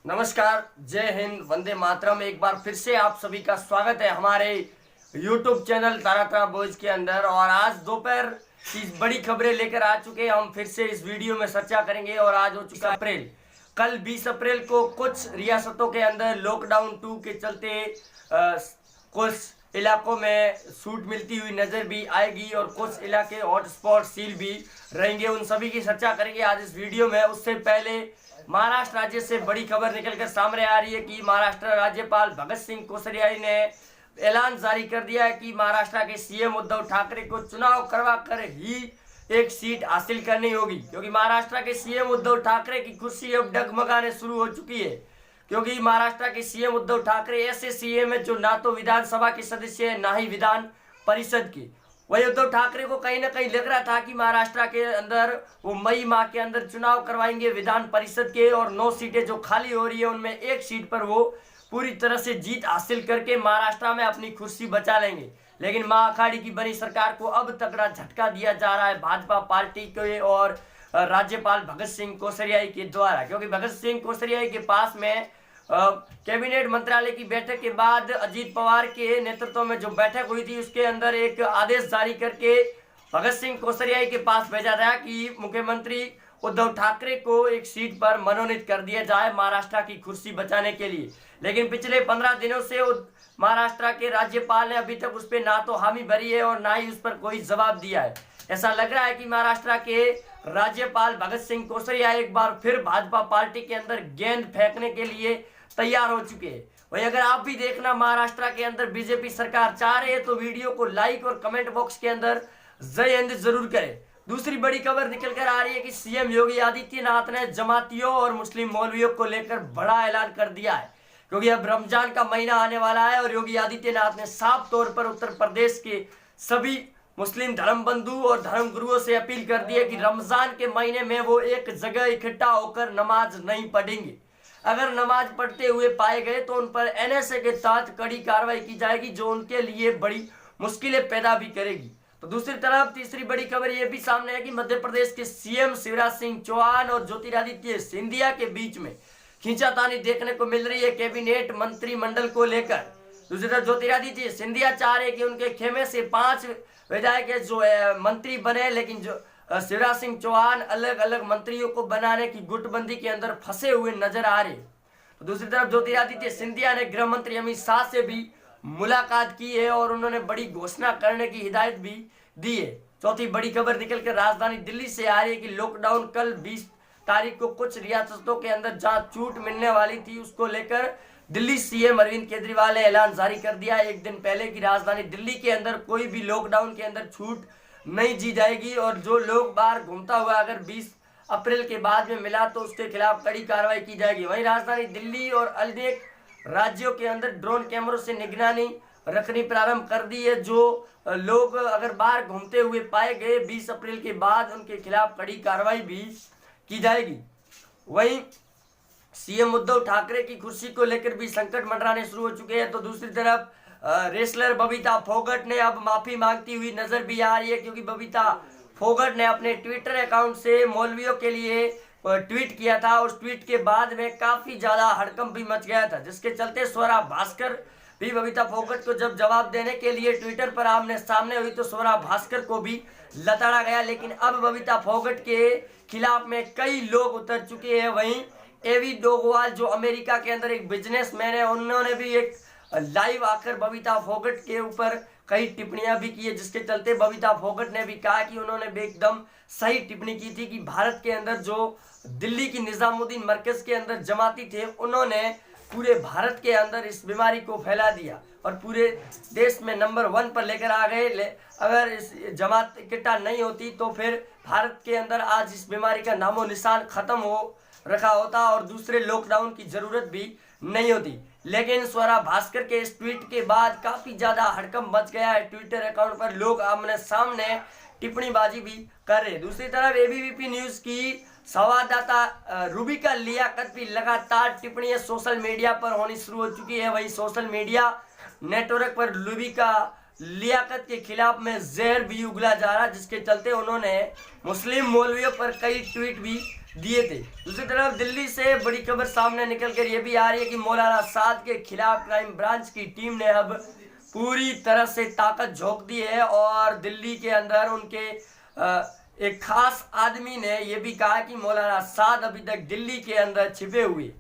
नमस्कार, जय हिंद, वंदे मातरम। एक बार फिर से आप सभी का स्वागत है हमारे YouTube चैनल तारा तारा बॉयज के अंदर। और आज दोपहर की बड़ी खबरें लेकर आ चुके हैं। हम फिर से इस वीडियो में चर्चा करेंगे। और आज हो चुका अप्रैल, कल 20 अप्रैल को कुछ रियासतों के अंदर लॉकडाउन 2 के चलते कुछ इलाकों में छूट मिलती हुई नजर भी आएगी और कुछ इलाके हॉटस्पॉट सील भी रहेंगे। उन सभी की चर्चा करेंगे आज इस वीडियो में। उससे पहले महाराष्ट्र राज्य से बड़ी खबर निकलकर सामने आ रही है कि महाराष्ट्र राज्यपाल भगत सिंह कोश्यारी ने ऐलान जारी कर दिया है कि महाराष्ट्र के सीएम उद्धव ठाकरे को चुनाव करवा कर ही एक सीट हासिल करनी होगी, क्योंकि महाराष्ट्र के सीएम उद्धव ठाकरे की कुर्सी अब डगमगाने शुरू हो चुकी है। क्योंकि महाराष्ट्र के सीएम उद्धव ठाकरे ऐसे सीएम है जो ना तो विधानसभा के सदस्य है ना ही विधान परिषद के। वही उद्धव ठाकरे को कहीं ना कहीं लग रहा था कि महाराष्ट्र के अंदर वो मई माह के अंदर चुनाव करवाएंगे विधान परिषद के, और 9 सीटें जो खाली हो रही है उनमें एक सीट पर वो पूरी तरह से जीत हासिल करके महाराष्ट्र में अपनी कुर्सी बचा लेंगे। लेकिन महाअखाड़ी की बनी सरकार को अब तगड़ा झटका दिया जा रहा है भाजपा पार्टी के और राज्यपाल भगत सिंह कोश्यारी के द्वारा। क्योंकि भगत सिंह कोश्यारी के पास में कैबिनेट मंत्रालय की बैठक के बाद अजीत पवार के नेतृत्व में जो बैठक हुई थी उसके अंदर एक आदेश जारी करके भगत सिंह कोश्यारी के पास भेजा था कि मुख्यमंत्री उद्धव ठाकरे को एक सीट पर मनोनीत कर दिया जाए महाराष्ट्र की कुर्सी बचाने के लिए। लेकिन पिछले 15 दिनों से महाराष्ट्र के राज्यपाल ने अभी तक उस पर ना तो हामी भरी है और ना ही उस पर कोई जवाब दिया है। ऐसा लग रहा है कि महाराष्ट्र के राज्यपाल भगत सिंह कोश्यारी एक बार फिर भाजपा पार्टी के अंदर गेंद फेंकने के लिए तैयार हो चुके हैं। वही अगर आप भी देखना महाराष्ट्र के अंदर बीजेपी सरकार चाह रहे हैं तो वीडियो को लाइक और कमेंट बॉक्स के अंदर जय हिंद जरूर करें। दूसरी बड़ी खबर निकल कर आ रही है कि सीएम योगी आदित्यनाथ ने जमातियों और मुस्लिम मौलवियों को लेकर बड़ा ऐलान कर दिया है। क्योंकि अब रमजान का महीना आने वाला है और योगी आदित्यनाथ ने साफ तौर पर उत्तर प्रदेश के सभी मुस्लिम धर्म बंधु और धर्म गुरुओं से अपील कर दी है कि रमजान के महीने में वो एक जगह इकट्ठा होकर नमाज नहीं पढ़ेंगे। अगर नमाज पढ़ते हुए पाए गए तो उन पर एनएसए के तहत कड़ी कार्रवाई की जाएगी, जो उनके लिए बड़ी मुश्किलें पैदा भी करेगी। तो दूसरी तरफ तीसरी बड़ी खबर यह भी सामने है कि मध्य प्रदेश के सीएम शिवराज सिंह चौहान और ज्योतिरादित्य सिंधिया के बीच में खींचातानी देखने को मिल रही है कैबिनेट मंत्रिमंडल को लेकर। दूसरी तरफ ज्योतिरादित्य सिंधिया चाह रहे कि उनके खेमे से 5 विधायक जो मंत्री बने, लेकिन जो शिवराज सिंह चौहान अलग अलग मंत्रियों को बनाने की गुटबंदी के अंदर फंसे हुए नजर आ रहे। तो दूसरी तरफ ज्योतिरादित्य सिंधिया ने गृह मंत्री अमित शाह से भी मुलाकात की है और उन्होंने बड़ी घोषणा करने की हिदायत भी दी है। चौथी बड़ी खबर निकलकर राजधानी दिल्ली से आ रही है कि लॉकडाउन कल 20 तारीख को कुछ रियासतों के अंदर जहां छूट मिलने वाली थी उसको लेकर दिल्ली सीएम अरविंद केजरीवाल ने ऐलान जारी कर दिया एक दिन पहले कि राजधानी दिल्ली के अंदर कोई भी लॉकडाउन के अंदर छूट नहीं दी जाएगी और जो लोग बाहर घूमता हुआ अगर 20 अप्रैल के बाद में मिला तो उसके खिलाफ कड़ी कार्रवाई की जाएगी। वहीं राजधानी दिल्ली और अनेक राज्यों के अंदर ड्रोन कैमरों से निगरानी रखनी प्रारंभ कर दी है। जो लोग अगर बाहर घूमते हुए पाए गए 20 अप्रैल के बाद उनके खिलाफ कड़ी कार्रवाई भी की जाएगी। वहीं सीएम उद्धव ठाकरे की कुर्सी को लेकर भी संकट मंडराने शुरू हो चुके हैं। तो दूसरी तरफ रेसलर बबीता फोगट ने अब माफी मांगती हुई नजर भी आ रही है, क्योंकि बबीता फोगट ने अपने ट्विटर अकाउंट से मौलवियों के लिए ट्वीट किया था। उस ट्वीट के बाद में काफी ज्यादा हड़कंप भी मच गया था, जिसके चलते स्वरा भास्कर भी बबीता फोगट को जब जवाब देने के लिए ट्विटर पर आमने सामने हुई तो स्वरा भास्कर को भी लताड़ा गया। लेकिन अब बबीता फोगट के खिलाफ में कई लोग उतर चुके हैं। वहीं एवी डोगवाल जो अमेरिका के अंदर एक बिजनेसमैन है, उन्होंने भी एक लाइव आकर बबीता फोगट के ऊपर कई टिप्पणियां भी की है, जिसके चलते बबीता फोगट ने भी कहा कि उन्होंने भी एकदम सही टिप्पणी की थी कि भारत के अंदर जो दिल्ली की निजामुद्दीन मरकज के अंदर जमाती थे उन्होंने पूरे भारत के अंदर इस बीमारी को फैला दिया और पूरे देश में नंबर 1 पर लेकर आ गए। अगर इस जमात इकट्ठा नहीं होती तो फिर भारत के अंदर आज इस बीमारी का नामो निशान खत्म हो रखा होता और दूसरे लॉकडाउन की जरूरत भी नहीं होती। लेकिन स्वरा भास्कर के इस ट्वीट के बाद काफी ज्यादा हड़कंप मच गया है। ट्विटर अकाउंट पर लोग आमने सामने टिप्पणीबाजी भी कर रहे। दूसरी तरफ एबीवीपी न्यूज की संवाददाता रूबिका लियाकत भी लगातार टिप्पणियां सोशल मीडिया पर होनी शुरू हो चुकी है। वही सोशल मीडिया नेटवर्क पर रूबिका लियाकत के खिलाफ में जहर भी उगला जा रहा, जिसके चलते उन्होंने मुस्लिम मौलवियों पर कई ट्वीट भी दिए थे। दूसरी तरफ दिल्ली से बड़ी खबर सामने निकल कर ये भी आ रही है कि मौलाना साद के खिलाफ क्राइम ब्रांच की टीम ने अब पूरी तरह से ताकत झोंक दी है और दिल्ली के अंदर उनके एक खास आदमी ने यह भी कहा कि मौलाना साद अभी तक दिल्ली के अंदर छिपे हुए।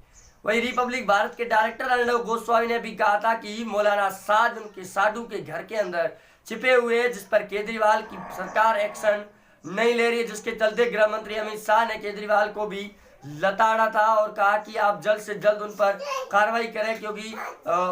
वही रिपब्लिक भारत के डायरेक्टर अर्णव गोस्वामी ने भी कहा था कि मौलाना साद उनके साधु के घर के अंदर छिपे हुए हैं, जिस पर केजरीवाल की सरकार एक्शन नहीं ले रही है, जिसके चलते गृह मंत्री अमित शाह ने केजरीवाल को भी लताड़ा था और कहा कि आप जल्द से जल्द उन पर कार्रवाई करें, क्योंकि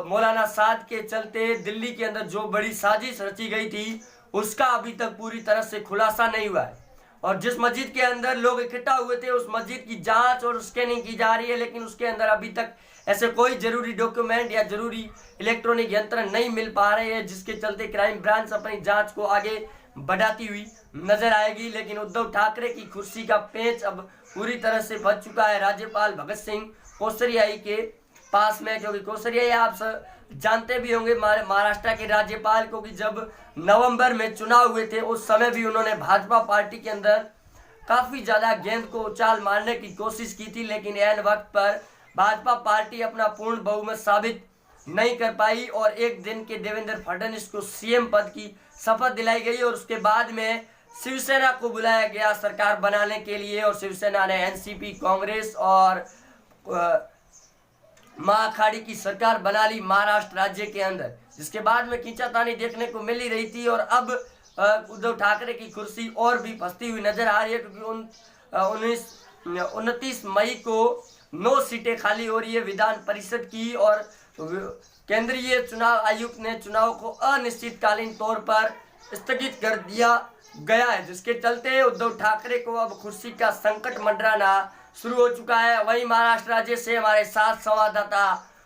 मौलाना साद के चलते दिल्ली के अंदर जो बड़ी साजिश रची गई थी उसका अभी तक पूरी तरह से खुलासा नहीं हुआ है। और जिस मस्जिद के अंदर लोग इकट्ठा हुए थे उस मस्जिद की जांच और स्कैनिंग की जा रही है, लेकिन उसके अंदर अभी तक ऐसे कोई जरूरी डॉक्यूमेंट या जरूरी इलेक्ट्रॉनिक यंत्र नहीं मिल पा रहे हैं, जिसके चलते क्राइम ब्रांच अपनी जांच को आगे बढ़ाती हुई नजर आएगी। लेकिन उद्धव ठाकरे की कुर्सी का पेंच अब पूरी तरह से फंस चुका है राज्यपाल भगत सिंह कोश्यारी के पास में, क्योंकि कोश्यारी आप जानते भी होंगे महाराष्ट्र के राज्यपाल को कि जब नवंबर में चुनाव हुए थे उस समय भी उन्होंने भाजपा पार्टी के अंदर काफी ज्यादा गेंद को उछाल मारने की कोशिश की थी, लेकिन ऐन वक्त पर भाजपा पार्टी अपना पूर्ण बहुमत साबित नहीं कर पाई और एक दिन के देवेंद्र फडणवीस को सीएम पद की शपथ दिलाई गई और उसके बाद में शिवसेना को बुलाया गया सरकार बनाने के लिए और शिवसेना ने एनसीपी कांग्रेस और महाअखाड़ी की सरकार बना ली महाराष्ट्र राज्य के अंदर, जिसके बाद में खींचातानी देखने को मिल ही रही थी। और अब उद्धव ठाकरे की कुर्सी और भी फंसती हुई नजर आ रही है, क्योंकि 29 मई को 9 सीटें खाली हो रही है विधान परिषद की और केंद्रीय चुनाव आयुक्त ने चुनाव को अनिश्चितकालीन तौर पर स्थगित कर दिया गया है, जिसके चलते उद्धव ठाकरे को अब कुर्सी का संकट मंडराना शुरू हो चुका है। वहीं महाराष्ट्र राज्य से हमारे साथ संवाददाता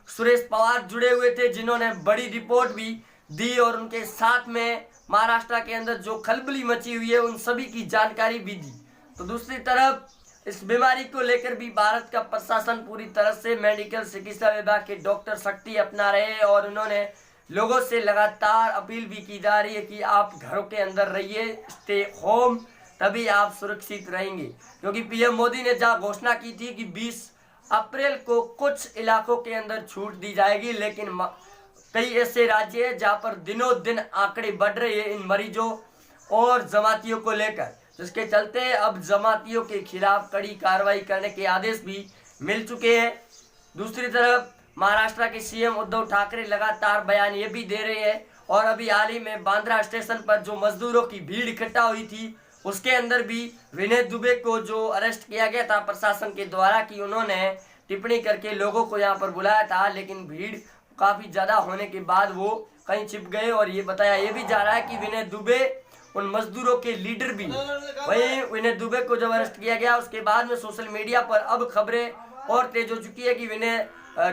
सुरेश पवार जुड़े हुए थे, जिन्होंने बड़ी रिपोर्ट भी दी और उनके साथ में महाराष्ट्र के अंदर जो खलबली मची हुई है उन सभी की जानकारी भी दी। तो दूसरी तरफ इस बीमारी को लेकर भी भारत का प्रशासन पूरी तरह से मेडिकल चिकित्सा विभाग के डॉक्टर शक्ति अपना रहे हैं और उन्होंने लोगों से लगातार अपील भी की जा रही है कि आप घरों के अंदर रहिए, स्टे होम, तभी आप सुरक्षित रहेंगे। क्योंकि पीएम मोदी ने जहां घोषणा की थी कि 20 अप्रैल को कुछ इलाकों के अंदर छूट दी जाएगी, लेकिन कई ऐसे राज्य हैं जहां पर दिनों दिन आंकड़े बढ़ रहे हैं इन मरीजों और जमातियों को लेकर, जिसके चलते अब जमातियों के खिलाफ कड़ी कार्रवाई करने के आदेश भी मिल चुके हैं। दूसरी तरफ महाराष्ट्र के सीएम उद्धव ठाकरे लगातार बयान ये भी दे रहे हैं और अभी हाल ही में बांद्रा स्टेशन पर जो मजदूरों की भीड़ इकट्ठा हुई थी उसके अंदर भी विनय दुबे को जो अरेस्ट किया गया था प्रशासन के द्वारा कि उन्होंने टिप्पणी करके लोगों को यहाँ पर बुलाया था, लेकिन भीड़ काफी ज्यादा होने के बाद वो कहीं छिप गए और ये बताया ये भी जा रहा है कि विनय दुबे उन मजदूरों के लीडर भी। वहीं विनय दुबे को जब अरेस्ट किया गया उसके बाद में सोशल मीडिया पर अब खबरें और तेज हो चुकी है कि विनय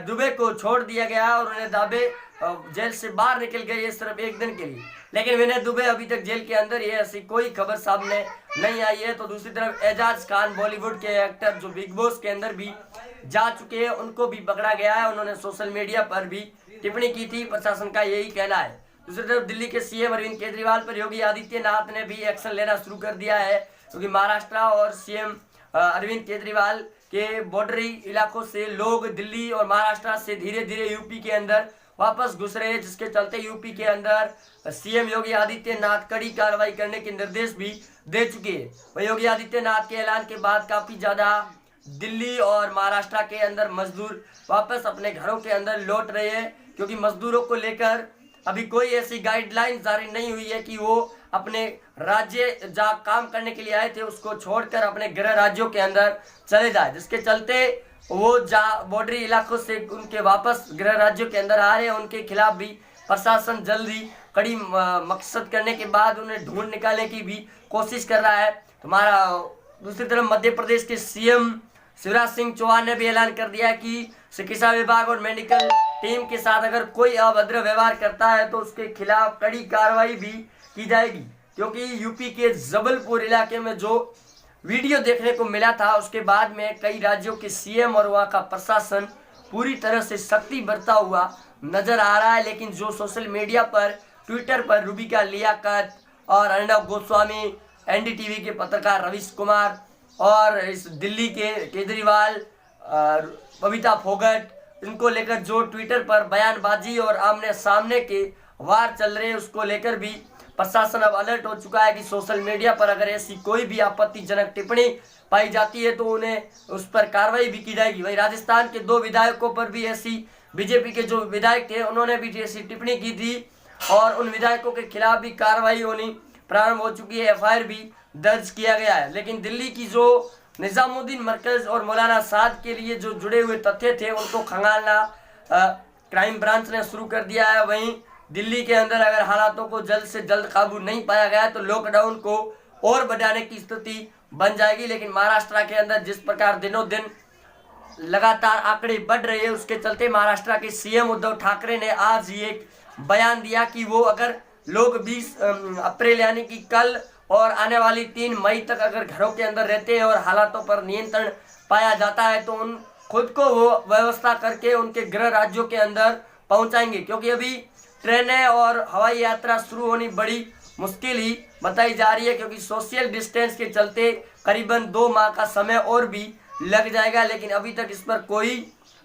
दुबे को छोड़ दिया गया और उन्हें दावे जेल से बाहर निकल गए ये सिर्फ एक दिन के लिए, लेकिन विनय दुबे अभी तक जेल के अंदर ये ऐसी कोई खबर सामने नहीं आई है। तो दूसरी तरफ एजाज खान बॉलीवुड के एक्टर जो बिग बॉस के अंदर भी जा चुके हैं उनको भी पकड़ा गया है, उन्होंने सोशल मीडिया पर भी टिप्पणी की थी, प्रशासन का यही कहना है। दूसरी तरफ दिल्ली के सीएम अरविंद केजरीवाल पर योगी आदित्यनाथ ने भी एक्शन लेना शुरू कर दिया है, क्योंकि महाराष्ट्र और सीएम अरविंद केजरीवाल के बॉर्डरी इलाकों से लोग दिल्ली और महाराष्ट्र से धीरे धीरे यूपी के अंदर वापस घुस रहे हैं, जिसके चलते यूपी के अंदर सीएम योगी आदित्यनाथ कड़ी कार्रवाई करने के निर्देश भी दे चुके हैं। वही योगी आदित्यनाथ के ऐलान के बाद काफी ज्यादा दिल्ली और महाराष्ट्र के अंदर मजदूर वापस अपने घरों के अंदर लौट रहे हैं, क्योंकि मजदूरों को लेकर अभी कोई ऐसी गाइडलाइन जारी नहीं हुई है कि वो अपने राज्य जहाँ काम करने के लिए आए थे उसको छोड़कर अपने गृह राज्यों के अंदर चले जाए, जिसके चलते वो जहाँ बॉर्डरी इलाकों से उनके वापस गृह राज्यों के अंदर आ रहे हैं उनके खिलाफ भी प्रशासन जल्दी कड़ी मकसद करने के बाद उन्हें ढूंढ निकालने की भी कोशिश कर रहा है। तुम्हारा दूसरी तरफ मध्य प्रदेश के सीएम शिवराज सिंह चौहान ने भी ऐलान कर दिया कि चिकित्सा विभाग और मेडिकल टीम के साथ अगर कोई अभद्र व्यवहार करता है तो उसके खिलाफ कड़ी कार्रवाई भी की जाएगी, क्योंकि यूपी के जबलपुर इलाके में जो वीडियो देखने को मिला था उसके बाद में कई राज्यों के सीएम और वहां का प्रशासन पूरी तरह से सख्ती बरता हुआ नजर आ रहा है। लेकिन जो सोशल मीडिया पर ट्विटर पर रूबिका लियाकत और अर्णव गोस्वामी, एनडीटीवी के पत्रकार रवीश कुमार और इस दिल्ली के केजरीवाल, बबीता फोगट, इनको लेकर जो ट्विटर पर बयानबाजी और आमने सामने के वार चल रहे हैं, उसको लेकर भी प्रशासन अब अलर्ट हो चुका है कि सोशल मीडिया पर अगर ऐसी कोई भी आपत्तिजनक टिप्पणी पाई जाती है तो उन्हें उस पर कार्रवाई भी की जाएगी। वहीं राजस्थान के 2 विधायकों पर भी ऐसी, बीजेपी के जो विधायक थे उन्होंने भी ऐसी टिप्पणी की थी और उन विधायकों के खिलाफ भी कार्रवाई होनी प्रारंभ हो चुकी है, एफआईआर भी दर्ज किया गया है। लेकिन दिल्ली की जो निजामुद्दीन मरकज और मौलाना साद के लिए जो जुड़े हुए तथ्य थे उनको खंगालना क्राइम ब्रांच ने शुरू कर दिया है। वहीं दिल्ली के अंदर अगर हालातों को जल्द से जल्द काबू नहीं पाया गया तो लॉकडाउन को और बढ़ाने की स्थिति बन जाएगी। लेकिन महाराष्ट्र के अंदर जिस प्रकार दिनों दिन लगातार आंकड़े बढ़ रहे हैं, उसके चलते महाराष्ट्र के सीएम उद्धव ठाकरे ने आज ही एक बयान दिया कि वो अगर लोग 20 अप्रैल यानी कि कल और आने वाली 3 मई तक अगर घरों के अंदर रहते हैं और हालातों पर नियंत्रण पाया जाता है तो उन खुद को वो व्यवस्था करके उनके गृह राज्यों के अंदर पहुंचाएंगे, क्योंकि अभी ट्रेनें और हवाई यात्रा शुरू होनी बड़ी मुश्किल ही बताई जा रही है, क्योंकि सोशल डिस्टेंस के चलते करीबन 2 माह का समय और भी लग जाएगा। लेकिन अभी तक इस पर कोई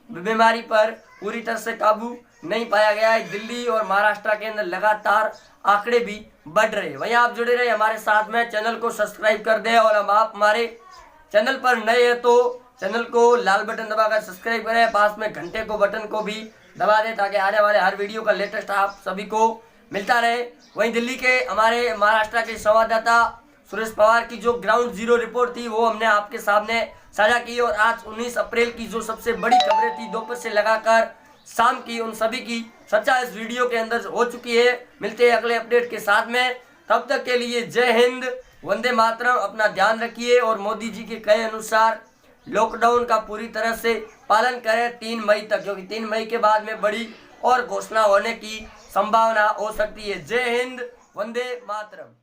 बीमारी पर पूरी तरह से काबू नहीं पाया गया है। दिल्ली और महाराष्ट्र के अंदर लगातार आंकड़े भी बढ़ रहे हैं। वहीं आप जुड़े रहे हमारे साथ में, चैनल को सब्सक्राइब कर दें और अब आप हमारे चैनल पर नए हैं तो चैनल को लाल बटन दबाकर सब्सक्राइब करें, पास में घंटे को बटन को भी दबा दें ताकि आने वाले हर वीडियो का लेटेस्ट आप सभी को मिलता रहे। वहीं दिल्ली के हमारे महाराष्ट्र के संवाददाता सुरेश पवार की जो ग्राउंड जीरो रिपोर्ट थी वो हमने आपके सामने साझा की और आज 19 अप्रैल की जो सबसे बड़ी खबरें थी दोपहर से लगाकर शाम की, उन सभी की चर्चा इस वीडियो के अंदर हो चुकी है। मिलते हैं अगले अपडेट के साथ में, तब तक के लिए जय हिंद, वंदे मातरम। अपना ध्यान रखिए और मोदी जी के कहे अनुसार लॉकडाउन का पूरी तरह से पालन करें 3 मई तक, क्योंकि 3 मई के बाद में बड़ी और घोषणा होने की संभावना हो सकती है। जय हिंद, वंदे मातरम।